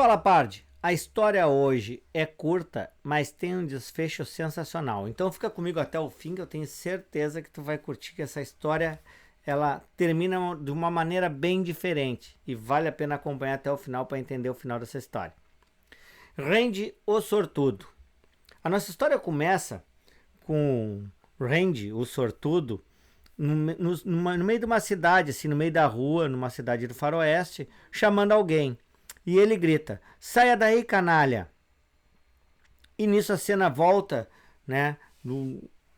Fala, Pardi. A história hoje é curta, mas tem um desfecho sensacional. Então fica comigo até o fim, que eu tenho certeza que tu vai curtir, que essa história ela termina de uma maneira bem diferente e vale a pena acompanhar até o final para entender o final dessa história. Randy o Sortudo. A nossa história começa com Randy o Sortudo no meio de uma cidade, assim, no meio da rua, numa cidade do faroeste, chamando alguém. E ele grita: saia daí, canalha! E nisso a cena volta, né,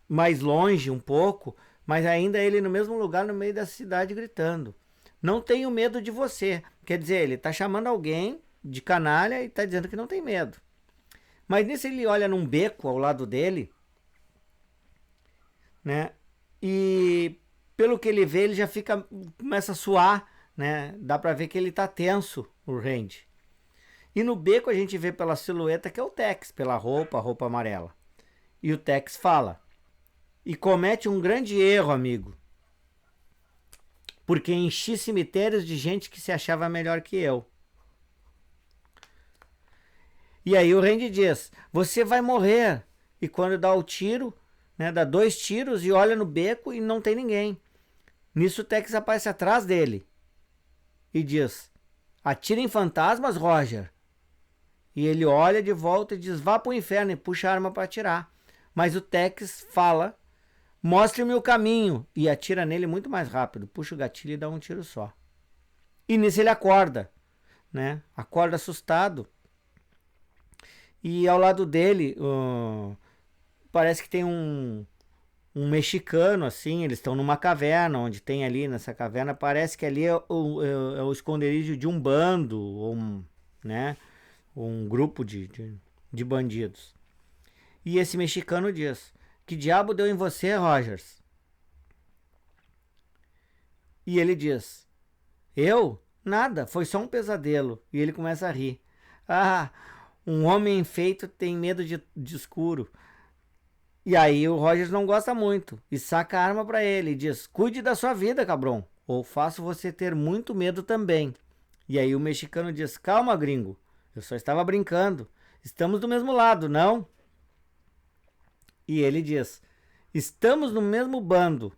mais longe um pouco, mas ainda ele no mesmo lugar, no meio da cidade, gritando: não tenho medo de você. Quer dizer, ele tá chamando alguém de canalha e tá dizendo que não tem medo. Mas nisso ele olha num beco ao lado dele, né, e pelo que ele vê, ele já começa a suar, né, dá pra ver que ele tá tenso, o Randy. E no beco a gente vê pela silhueta que é o Tex, pela roupa, a roupa amarela. E o Tex fala: e comete um grande erro, amigo, porque enchi cemitérios de gente que se achava melhor que eu. E aí o Randy diz: você vai morrer. E quando dá o tiro, né, dá 2 tiros e olha no beco e não tem ninguém. Nisso o Tex aparece atrás dele e diz: atira em fantasmas, Roger. E ele olha de volta e diz: vá pro inferno, e puxa a arma para atirar. Mas o Tex fala: mostre-me o caminho, e atira nele muito mais rápido, puxa o gatilho e dá um tiro só. E nisso ele acorda, né? Acorda assustado. E ao lado dele, parece que tem um mexicano, assim. Eles estão numa caverna, onde tem ali nessa caverna, parece que ali é o esconderijo de um bando, ou né, um grupo de bandidos. E esse mexicano diz: que diabo deu em você, Rogers? E ele diz: eu? Nada, foi só um pesadelo. E ele começa a rir. Ah, um homem feito tem medo de escuro. E aí o Rogers não gosta muito e saca a arma para ele e diz: cuide da sua vida, cabrão, ou faço você ter muito medo também. E aí o mexicano diz: calma, gringo, eu só estava brincando. Estamos do mesmo lado, não? E ele diz: estamos no mesmo bando,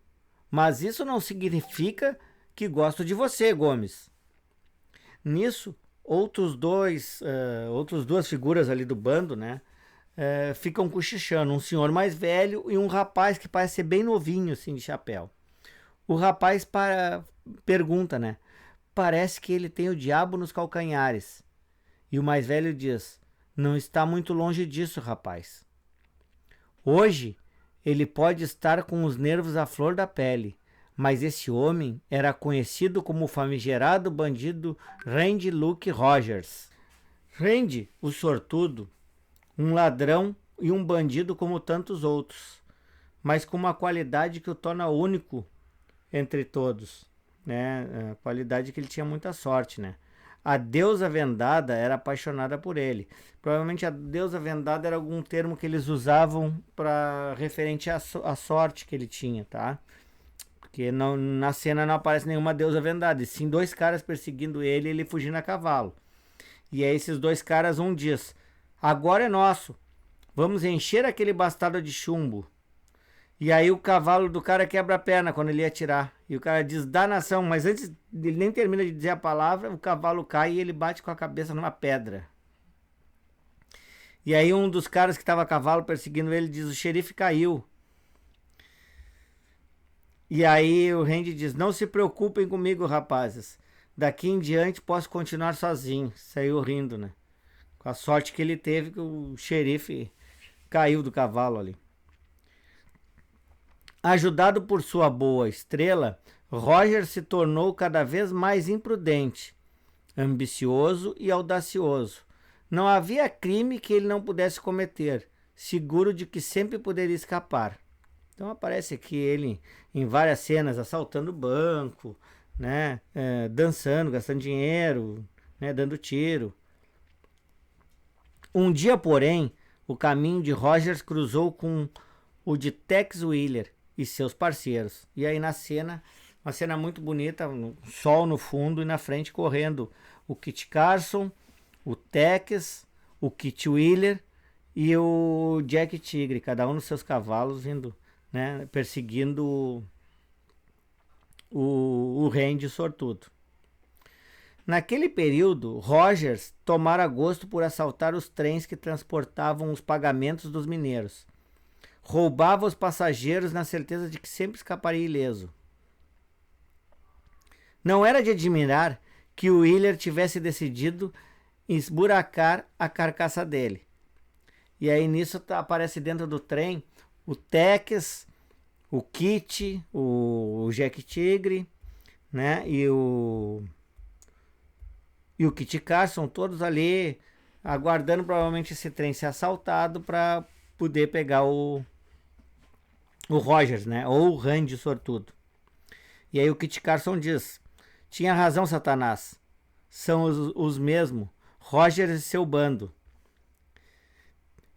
mas isso não significa que gosto de você, Gomes. Nisso, outras duas figuras ali do bando, né, ficam cochichando. Um senhor mais velho e um rapaz que parece ser bem novinho, assim, de chapéu. O rapaz pergunta, né, parece que ele tem o diabo nos calcanhares. E o mais velho diz: não está muito longe disso, rapaz. Hoje, ele pode estar com os nervos à flor da pele, mas esse homem era conhecido como o famigerado bandido Randy Luke Rogers. Randy, o sortudo, um ladrão e um bandido como tantos outros, mas com uma qualidade que o torna único entre todos, né? A qualidade que ele tinha muita sorte, né? A deusa vendada era apaixonada por ele. Provavelmente a deusa vendada era algum termo que eles usavam para referente à sorte que ele tinha, tá? Porque não, na cena não aparece nenhuma deusa vendada, e sim 2 caras perseguindo ele e ele fugindo a cavalo. E aí esses 2 caras, um diz: agora é nosso, vamos encher aquele bastardo de chumbo. E aí o cavalo do cara quebra a perna quando ele ia atirar. E o cara diz: danação, mas antes ele nem termina de dizer a palavra, o cavalo cai e ele bate com a cabeça numa pedra. E aí um dos caras que estava a cavalo perseguindo ele diz: o xerife caiu. E aí o Randy diz: não se preocupem comigo, rapazes. Daqui em diante posso continuar sozinho. Saiu rindo, né? Com a sorte que ele teve, que o xerife caiu do cavalo ali. Ajudado por sua boa estrela, Roger se tornou cada vez mais imprudente, ambicioso e audacioso. Não havia crime que ele não pudesse cometer, seguro de que sempre poderia escapar. Então aparece aqui ele em várias cenas assaltando banco, né, dançando, gastando dinheiro, né, dando tiro. Um dia, porém, o caminho de Rogers cruzou com o de Tex Willer e seus parceiros. E aí na cena, uma cena muito bonita, sol no fundo e na frente correndo o Kit Carson, o Tex, o Kit Wheeler e o Jack Tigre, cada um nos seus cavalos vindo, né, perseguindo o Randy sortudo. Naquele período, Rogers tomara gosto por assaltar os trens que transportavam os pagamentos dos mineiros. Roubava os passageiros na certeza de que sempre escaparia ileso. Não era de admirar que o Wheeler tivesse decidido esburacar a carcaça dele. E aí nisso aparece dentro do trem o Tex, o Kit, o Jack Tigre, né? E o Kit Carson, todos ali aguardando provavelmente esse trem ser assaltado para poder pegar o Rogers, né? Ou o Randy sortudo. E aí o Kit Carson diz: tinha razão, Satanás. São os mesmos. Rogers e seu bando.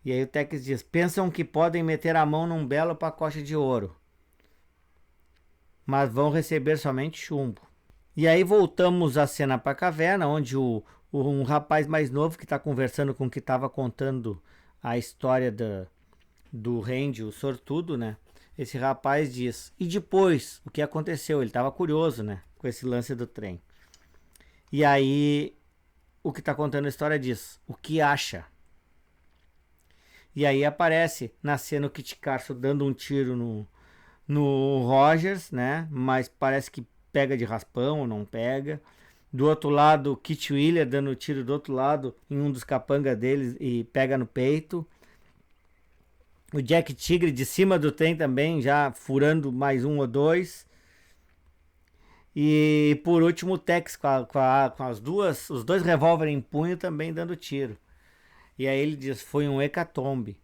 E aí o Tex diz: pensam que podem meter a mão num belo pacote de ouro, mas vão receber somente chumbo. E aí voltamos a cena para a caverna, onde um rapaz mais novo que está conversando com o que estava contando a história do Randy, o sortudo, né? Esse rapaz diz: e depois, o que aconteceu? Ele estava curioso, né? Com esse lance do trem. E aí, o que está contando a história diz: o que acha? E aí aparece na cena o Kit Carson dando um tiro no Rogers, né? Mas parece que pega de raspão ou não pega. Do outro lado, o Kit Wheeler dando tiro do outro lado em um dos capangas deles e pega no peito. O Jack Tigre de cima do trem também, já furando mais um ou dois. E por último o Tex com os dois revólveres em punho também dando tiro. E aí ele diz: foi um hecatombe.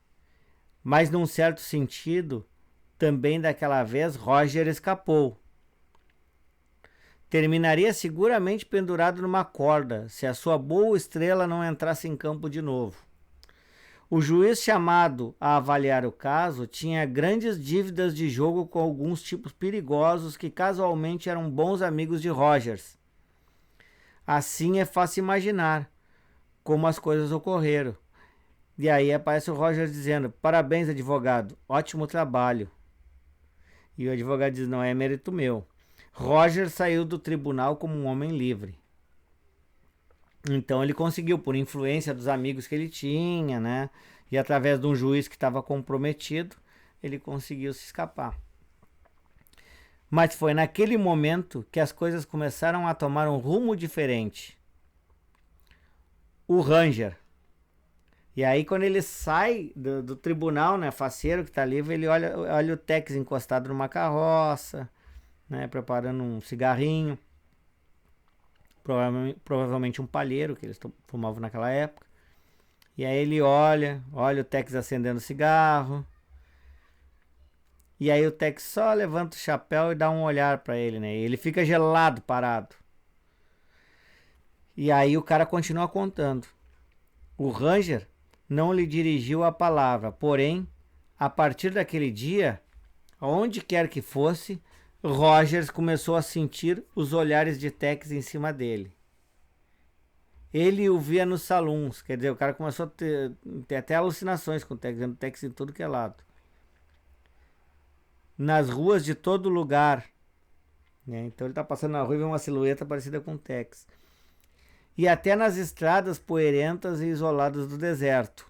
Mas num certo sentido, também daquela vez Roger escapou. Terminaria seguramente pendurado numa corda, se a sua boa estrela não entrasse em campo de novo. O juiz chamado a avaliar o caso tinha grandes dívidas de jogo com alguns tipos perigosos que casualmente eram bons amigos de Rogers. Assim é fácil imaginar como as coisas ocorreram. E aí aparece o Rogers dizendo: parabéns, advogado, ótimo trabalho. E o advogado diz: não é mérito meu. Roger saiu do tribunal como um homem livre. Então ele conseguiu, por influência dos amigos que ele tinha, né? E através de um juiz que estava comprometido, ele conseguiu se escapar. Mas foi naquele momento que as coisas começaram a tomar um rumo diferente. O Ranger. E aí quando ele sai do tribunal, né, faceiro que está livre, ele olha o Tex encostado numa carroça, né, preparando um cigarrinho, provavelmente um palheiro que eles fumavam naquela época. E aí ele olha o Tex acendendo cigarro. E aí o Tex só levanta o chapéu e dá um olhar para ele, né? E ele fica gelado, parado. E aí o cara continua contando. O Ranger não lhe dirigiu a palavra, porém, a partir daquele dia, aonde quer que fosse, Rogers começou a sentir os olhares de Tex em cima dele. Ele o via nos salões, quer dizer, o cara começou a ter até alucinações com o Tex, vendo o Tex em tudo que é lado. Nas ruas de todo lugar, né? Então ele tá passando na rua e vê uma silhueta parecida com o Tex. E até nas estradas poeirentas e isoladas do deserto.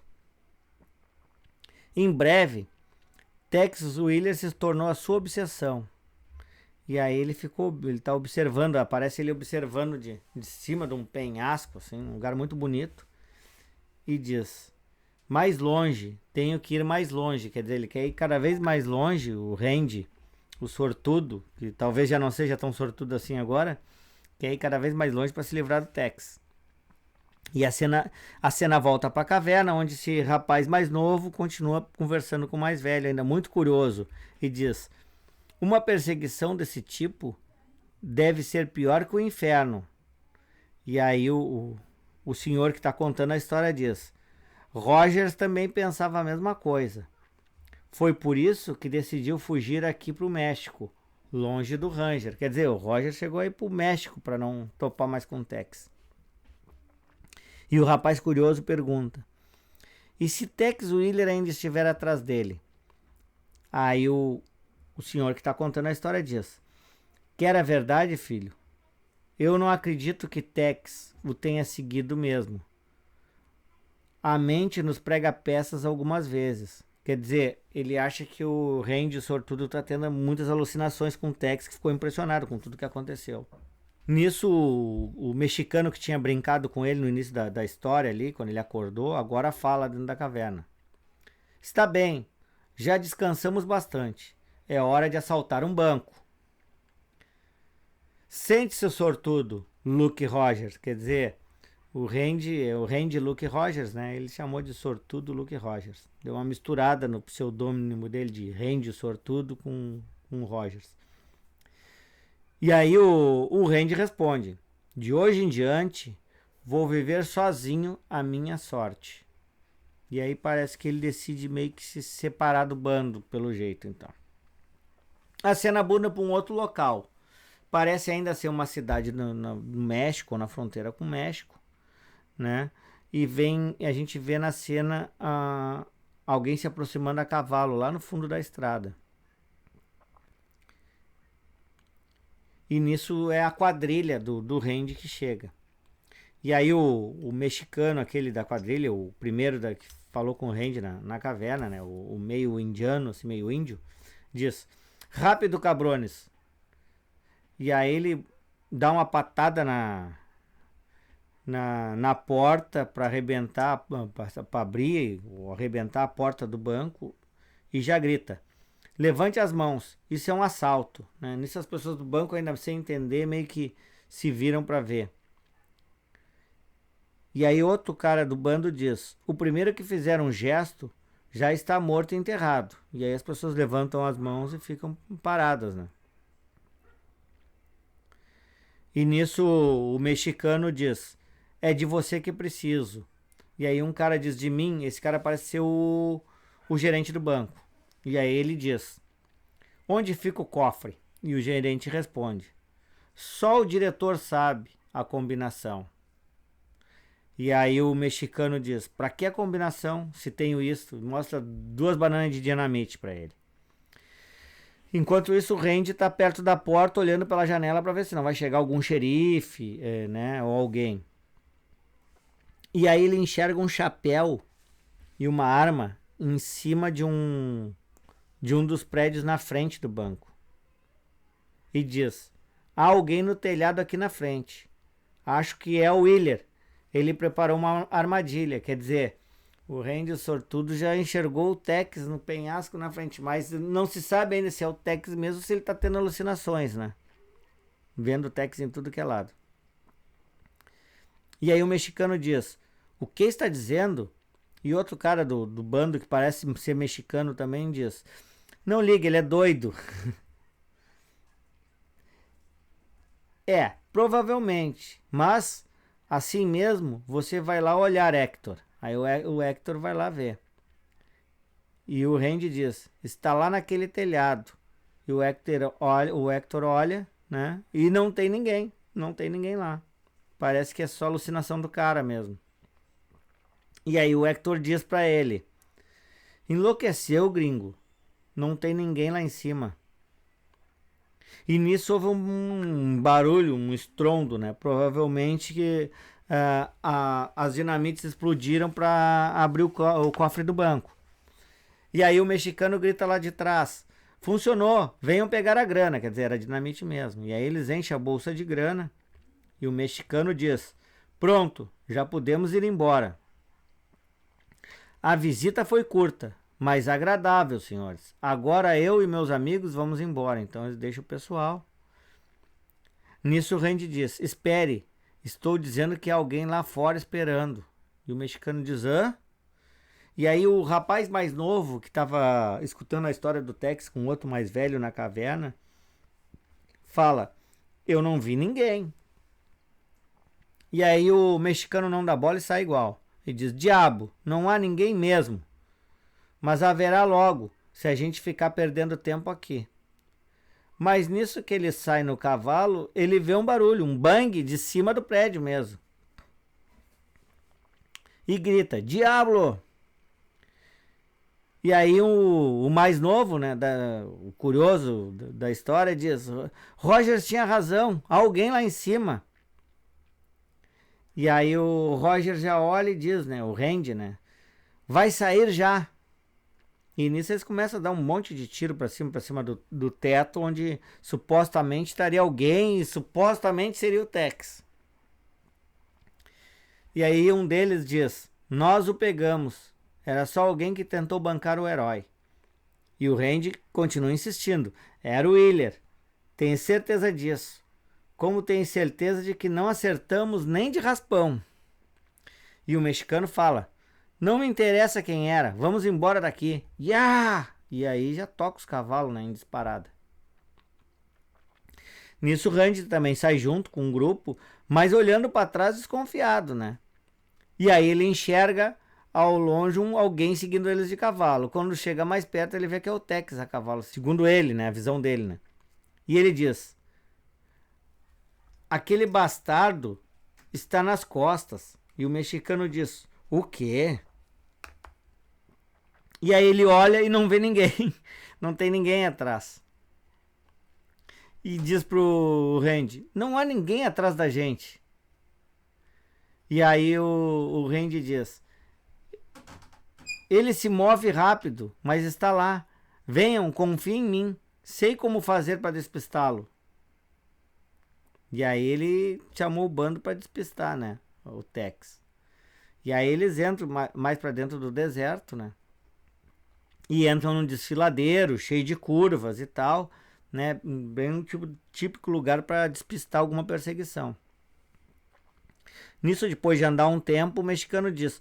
Em breve, Tex Wheeler se tornou a sua obsessão. E aí ele tá observando, aparece ele observando de cima de um penhasco, assim, um lugar muito bonito. E diz: mais longe, tenho que ir mais longe. Quer dizer, ele quer ir cada vez mais longe, o Randy, o sortudo, que talvez já não seja tão sortudo assim agora, quer ir cada vez mais longe para se livrar do Tex. E a cena volta para a caverna, onde esse rapaz mais novo continua conversando com o mais velho, ainda muito curioso, e diz: uma perseguição desse tipo deve ser pior que o inferno. E aí o senhor que está contando a história diz: Rogers também pensava a mesma coisa. Foi por isso que decidiu fugir aqui para o México, longe do Ranger. Quer dizer, o Rogers chegou aí para o México para não topar mais com o Tex. E o rapaz curioso pergunta: e se Tex Willer ainda estiver atrás dele? Aí o senhor que está contando a história diz: quer a verdade, filho? Eu não acredito que Tex o tenha seguido mesmo. A mente nos prega peças algumas vezes. Quer dizer, ele acha que o Randy sortudo está tendo muitas alucinações com o Tex, que ficou impressionado com tudo que aconteceu. Nisso, o mexicano que tinha brincado com ele no início da história ali, quando ele acordou, agora fala dentro da caverna. Está bem, já descansamos bastante. É hora de assaltar um banco. Sente, seu sortudo, Luke Rogers. Quer dizer, o Randy Luke Rogers, né? Ele chamou de sortudo Luke Rogers. Deu uma misturada no pseudônimo dele de Randy sortudo com Rogers. E aí o Randy responde: de hoje em diante, vou viver sozinho a minha sorte. E aí parece que ele decide meio que se separar do bando, pelo jeito, então. A cena muda para um outro local. Parece ainda ser uma cidade no México, na fronteira com o México, né? E a gente vê na cena alguém se aproximando a cavalo lá no fundo da estrada. E nisso é a quadrilha do Randy que chega. E aí o mexicano, aquele da quadrilha, o primeiro que falou com o Randy na caverna, né? O meio indiano, assim, meio índio, diz: rápido, cabrones. E aí ele dá uma patada na porta para arrebentar, para abrir ou arrebentar a porta do banco e já grita: levante as mãos, isso é um assalto, né? Nisso as pessoas do banco, ainda sem entender, meio que se viram para ver. E aí outro cara do bando diz: o primeiro que fizer um gesto já está morto e enterrado. E aí as pessoas levantam as mãos e ficam paradas, né? E nisso o mexicano diz: é de você que preciso. E aí um cara diz: de mim? Esse cara parece ser o gerente do banco. E aí ele diz: onde fica o cofre? E o gerente responde: só o diretor sabe a combinação. E aí o mexicano diz: pra que a combinação se tenho isso? Mostra 2 bananas de dinamite para ele. Enquanto isso, o Randy tá perto da porta, olhando pela janela para ver se não vai chegar algum xerife, né, ou alguém. E aí ele enxerga um chapéu e uma arma em cima de um dos prédios na frente do banco. E diz: há alguém no telhado aqui na frente. Acho que é o Willer. Ele preparou uma armadilha. Quer dizer, o Randy sortudo já enxergou o Tex no penhasco na frente, mas não se sabe ainda se é o Tex mesmo, se ele tá tendo alucinações, né? Vendo o Tex em tudo que é lado. E aí o mexicano diz: o que está dizendo? E outro cara do bando, que parece ser mexicano também, diz: não liga, ele é doido. Provavelmente, mas assim mesmo você vai lá olhar, Hector. Aí o Hector vai lá ver. E o Randy diz: está lá naquele telhado. E o Hector olha, né? E não tem ninguém. Não tem ninguém lá. Parece que é só alucinação do cara mesmo. E aí o Hector diz pra ele: enlouqueceu, gringo. Não tem ninguém lá em cima. E nisso houve um barulho, um estrondo, né? Provavelmente que as dinamites explodiram para abrir o cofre do banco. E aí o mexicano grita lá de trás: funcionou, venham pegar a grana. Quer dizer, era dinamite mesmo. E aí eles enchem a bolsa de grana e o mexicano diz: pronto, já podemos ir embora. A visita foi curta, mas agradável, senhores. Agora eu e meus amigos vamos embora. Então eles deixam o pessoal. Nisso o Randy diz: espere, estou dizendo que há alguém lá fora esperando. E o mexicano diz: hã? E aí o rapaz mais novo, que estava escutando a história do Tex com outro mais velho na caverna, fala: eu não vi ninguém. E aí o mexicano não dá bola e sai igual. E diz: diabo, não há ninguém mesmo. Mas haverá logo, se a gente ficar perdendo tempo aqui. Mas nisso que ele sai no cavalo, ele vê um barulho, um bang de cima do prédio mesmo. e grita: Diablo! E aí o mais novo, né, o curioso da história diz: Rogers tinha razão, alguém lá em cima. E aí o Roger já olha e diz, né, o Randy, né, vai sair já. E nisso eles começam a dar um monte de tiro pra cima do teto, onde supostamente estaria alguém e supostamente seria o Tex. E aí um deles diz: nós o pegamos, era só alguém que tentou bancar o herói. E o Randy continua insistindo: era o Wheeler, tenho certeza disso. Como tenho certeza de que não acertamos nem de raspão. E o mexicano fala: não me interessa quem era, vamos embora daqui. Yeah! E aí já toca os cavalos, né, em disparada. Nisso o Randy também sai junto com um grupo, mas olhando para trás desconfiado, né? E aí ele enxerga ao longe alguém seguindo eles de cavalo. Quando chega mais perto ele vê que é o Tex a cavalo, segundo ele, né, a visão dele, né? E ele diz: aquele bastardo está nas costas. E o mexicano diz: o quê? E aí ele olha e não vê ninguém. Não tem ninguém atrás. E diz pro Randy: não há ninguém atrás da gente. E aí o Randy diz: ele se move rápido, mas está lá. Venham, confiem em mim. Sei como fazer para despistá-lo. E aí ele chamou o bando para despistar, né? O Tex. E aí eles entram mais para dentro do deserto, né? E entram num desfiladeiro cheio de curvas e tal, né? Bem um típico lugar para despistar alguma perseguição. Nisso, depois de andar um tempo, o mexicano diz: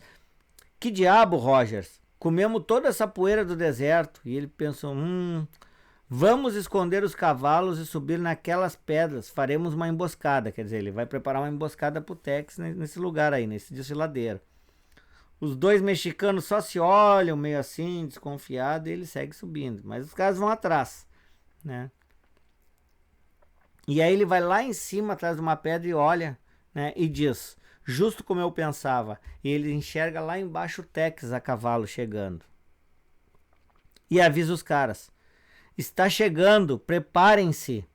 que diabo, Rogers? Comemos toda essa poeira do deserto. E ele pensou: vamos esconder os cavalos e subir naquelas pedras. Faremos uma emboscada. Quer dizer, ele vai preparar uma emboscada pro Tex nesse lugar aí, nesse desfiladeiro. Os dois mexicanos só se olham meio assim, desconfiado, e ele segue subindo. Mas os caras vão atrás, né? E aí ele vai lá em cima, atrás de uma pedra e olha, né? E diz: justo como eu pensava. E ele enxerga lá embaixo o Tex a cavalo chegando. E avisa os caras: está chegando, preparem-se.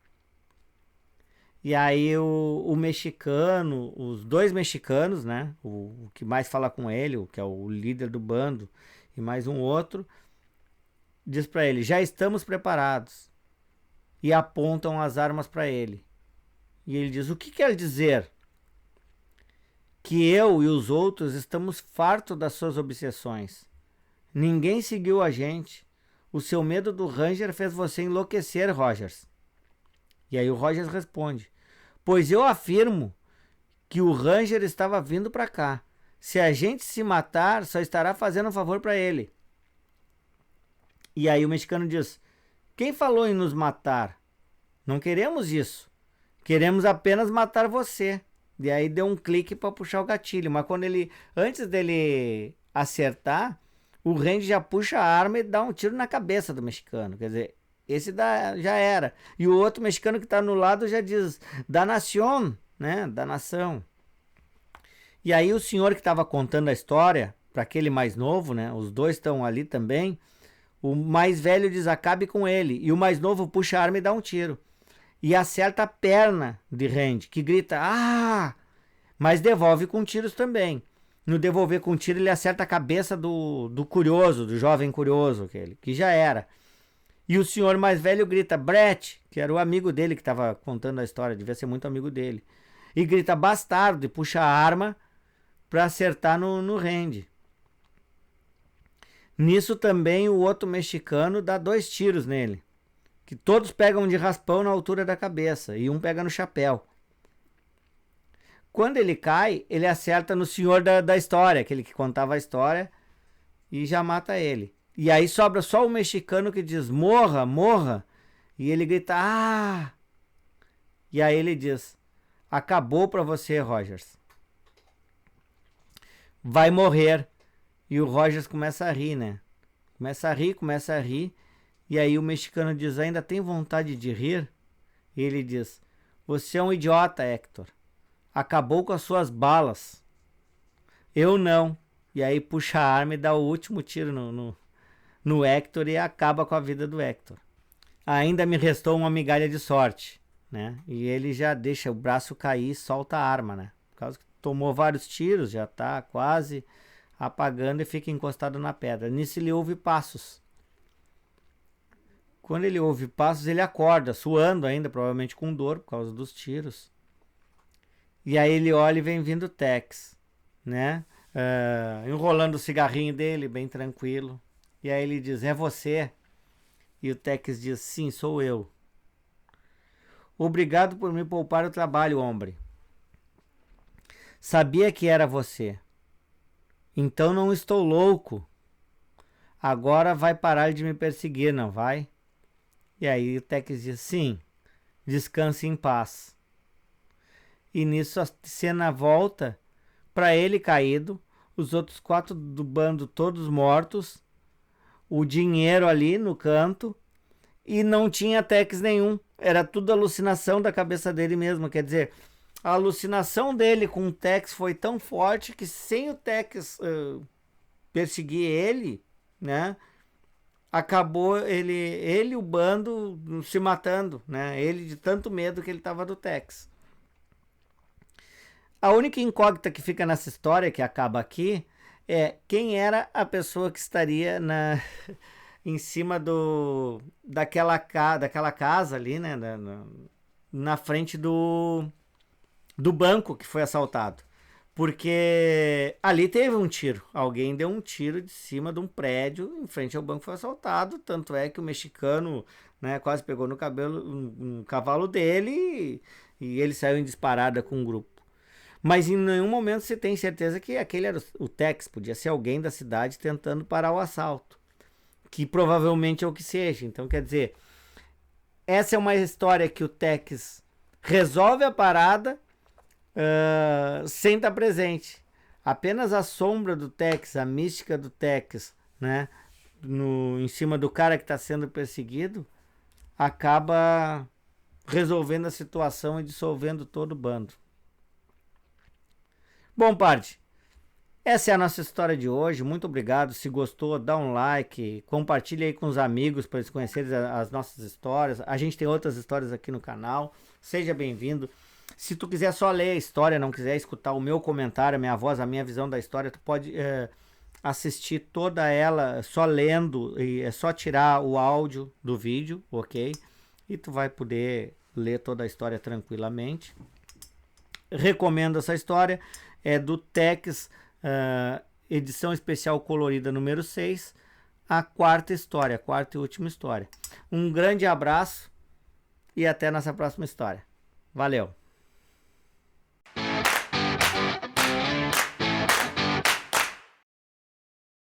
E aí o mexicano, os dois mexicanos, né? O que mais fala com ele, que é o líder do bando, e mais um outro, diz para ele: já estamos preparados. E apontam as armas para ele. E ele diz: o que quer dizer? Que eu e os outros estamos fartos das suas obsessões. Ninguém seguiu a gente. O seu medo do Ranger fez você enlouquecer, Rogers. E aí o Rogers responde: pois eu afirmo que o Ranger estava vindo para cá. Se a gente se matar, só estará fazendo um favor para ele. E aí o mexicano diz: quem falou em nos matar? Não queremos isso. Queremos apenas matar você. E aí deu um clique para puxar o gatilho. Mas quando antes dele acertar, o Randy já puxa a arma e dá um tiro na cabeça do mexicano. Quer dizer, esse já era. E o outro mexicano que está no lado já diz: da nación, né? Da nação. E aí o senhor que estava contando a história, para aquele mais novo, né? Os dois estão ali também. O mais velho diz: acabe com ele. E o mais novo puxa a arma e dá um tiro. E acerta a perna de Randy, que grita: ah! Mas devolve com tiros também. No devolver com tiro, ele acerta a cabeça do curioso, do jovem curioso, que já era. E o senhor mais velho grita: Brett, que era o amigo dele que estava contando a história, devia ser muito amigo dele. E grita: bastardo, e puxa a arma para acertar no Randy. Nisso também o outro mexicano dá 2 tiros nele, que todos pegam de raspão na altura da cabeça, e um pega no chapéu. Quando ele cai, ele acerta no senhor da história, aquele que contava a história, e já mata ele. E aí sobra só o mexicano que diz: morra, morra. E ele grita: ah! E aí ele diz: acabou pra você, Rogers. Vai morrer. E o Rogers começa a rir, né? Começa a rir. E aí o mexicano diz: ainda tem vontade de rir? E ele diz: você é um idiota, Hector. Acabou com as suas balas. Eu não. E aí puxa a arma e dá o último tiro no Hector e acaba com a vida do Hector. Ainda me restou uma migalha de sorte, né? E ele já deixa o braço cair e solta a arma, né? Por causa que tomou vários tiros, já tá quase apagando e fica encostado na pedra. Nisso ele ouve passos. Quando ele ouve passos, ele acorda, suando ainda, provavelmente com dor por causa dos tiros. E aí ele olha e vem vindo o Tex, né? Enrolando o cigarrinho dele, bem tranquilo. E aí ele diz, é você? E o Tex diz, sim, sou eu. Obrigado por me poupar o trabalho, homem. Sabia que era você. Então não estou louco. Agora vai parar de me perseguir, não vai? E aí o Tex diz, sim, descanse em paz. E nisso a cena volta para ele caído, os outros 4 do bando todos mortos, o dinheiro ali no canto, e não tinha Tex nenhum. Era tudo alucinação da cabeça dele mesmo. Quer dizer, a alucinação dele com o Tex foi tão forte que sem o Tex perseguir ele, né? Acabou ele e o bando se matando, né? Ele de tanto medo que ele tava do Tex. A única incógnita que fica nessa história, que acaba aqui, é quem era a pessoa que estaria em cima daquela casa ali, né? Na frente do banco que foi assaltado. Porque ali teve um tiro. Alguém deu um tiro de cima de um prédio em frente ao banco que foi assaltado. Tanto é que o mexicano, né, quase pegou no cavalo dele e ele saiu em disparada com um grupo. Mas em nenhum momento você tem certeza que aquele era o Tex. Podia ser alguém da cidade tentando parar o assalto. Que provavelmente é o que seja. Então, quer dizer, essa é uma história que o Tex resolve a parada sem estar presente. Apenas a sombra do Tex, a mística do Tex, né, em cima do cara que está sendo perseguido, acaba resolvendo a situação e dissolvendo todo o bando. Bom, parte, essa é a nossa história de hoje. Muito obrigado. Se gostou, dá um like, compartilha aí com os amigos para eles conhecerem as nossas histórias. A gente tem outras histórias aqui no canal. Seja bem-vindo. Se tu quiser só ler a história, não quiser escutar o meu comentário, a minha voz, a minha visão da história, tu pode assistir toda ela só lendo, e é só tirar o áudio do vídeo, ok? E tu vai poder ler toda a história tranquilamente. Recomendo essa história, é do Tex, edição especial colorida número 6, a quarta história, a quarta e última história. Um grande abraço e até nossa próxima história. Valeu!